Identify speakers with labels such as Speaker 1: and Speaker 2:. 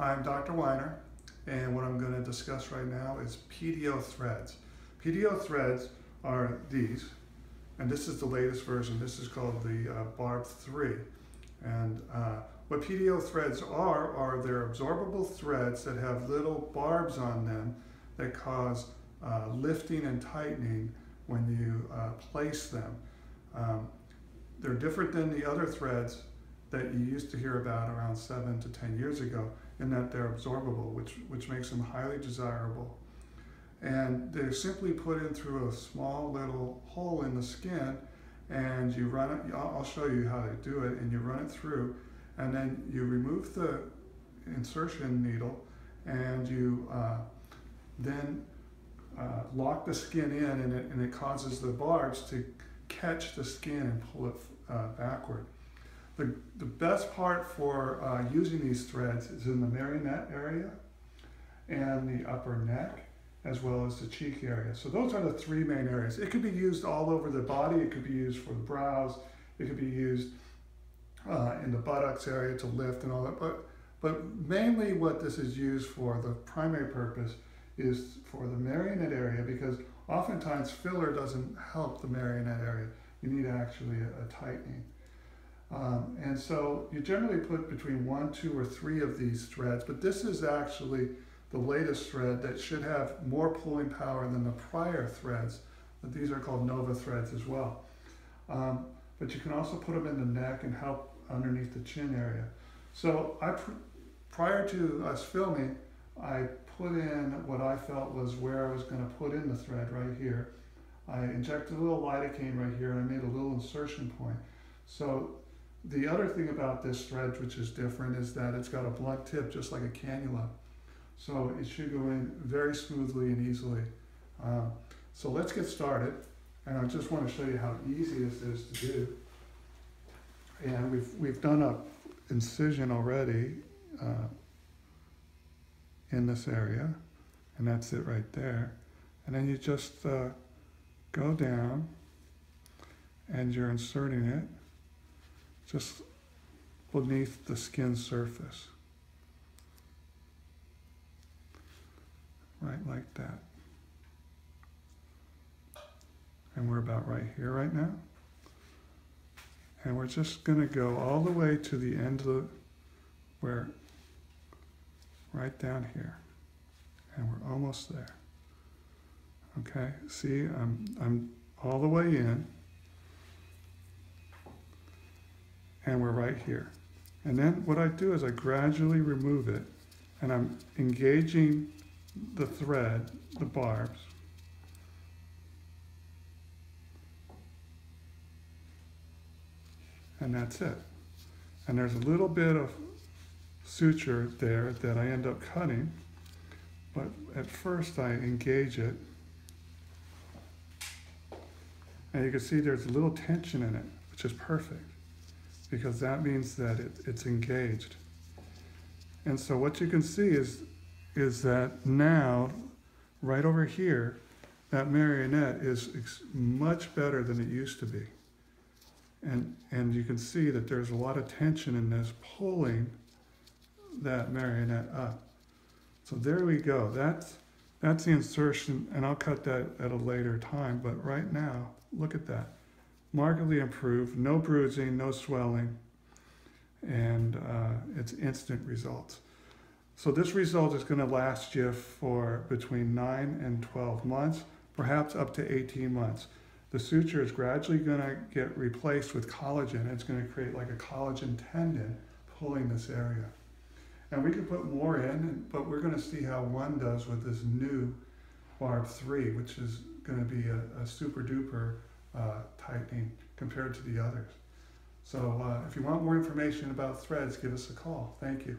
Speaker 1: I'm Dr. Weiner, and what I'm going to discuss right now is PDO Threads. PDO Threads are these, and this is the latest version. This is called the Barb 3. And what PDO Threads are they're absorbable threads that have little barbs on them that cause lifting and tightening when you place them. They're different than the other threads that you used to hear about around 7 to 10 years ago, in that they're absorbable, which makes them highly desirable. And they're simply put in through a small little hole in the skin, and you run it. I'll show you how to do it, and you run it through, and then you remove the insertion needle, and you then lock the skin in, and it causes the barbs to catch the skin and pull it backward. The best part for using these threads is in the marionette area and the upper neck, as well as the cheek area. So those are the three main areas. It could be used all over the body. It could be used for the brows. It could be used in the buttocks area to lift and all that. But mainly what this is used for, the primary purpose, is for the marionette area, because oftentimes filler doesn't help the marionette area. You need actually a tightening. And so you generally put between 1, 2, or 3 of these threads, but this is actually the latest thread that should have more pulling power than the prior threads. But these are called Nova threads as well. But you can also put them in the neck and help underneath the chin area. So prior to us filming, I put in what I felt was where I was going to put in the thread right here. I injected a little lidocaine right here, and I made a little insertion point. So the other thing about this thread, which is different, is that it's got a blunt tip, just like a cannula. So it should go in very smoothly and easily. So let's get started. And I just want to show you how easy this is to do. And we've done an incision already in this area. And that's it right there. And then you just go down and you're inserting it just beneath the skin surface. Right like that. And we're about right here right now. And we're just going to go all the way to the end of right down here. And we're almost there. Okay, see, I'm all the way in. And we're right here. And then what I do is I gradually remove it, and I'm engaging the thread, the barbs. And that's it. And there's a little bit of suture there that I end up cutting, but at first I engage it. And you can see there's a little tension in it, which is perfect, because that means that it's engaged. And so what you can see is that now, right over here, that marionette is much better than it used to be. And you can see that there's a lot of tension in this, pulling that marionette up. So there we go. That's the insertion, and I'll cut that at a later time, but right now, look at that. Markedly improved, no bruising, no swelling, and it's instant results. So this result is going to last you for between 9 and 12 months, perhaps up to 18 months. The suture is gradually going to get replaced with collagen. It's going to create like a collagen tendon pulling this area. And we can put more in, but we're going to see how one does with this new Barb 3, which is going to be a super duper tightening compared to the others. So if you want more information about threads, give us a call. Thank you.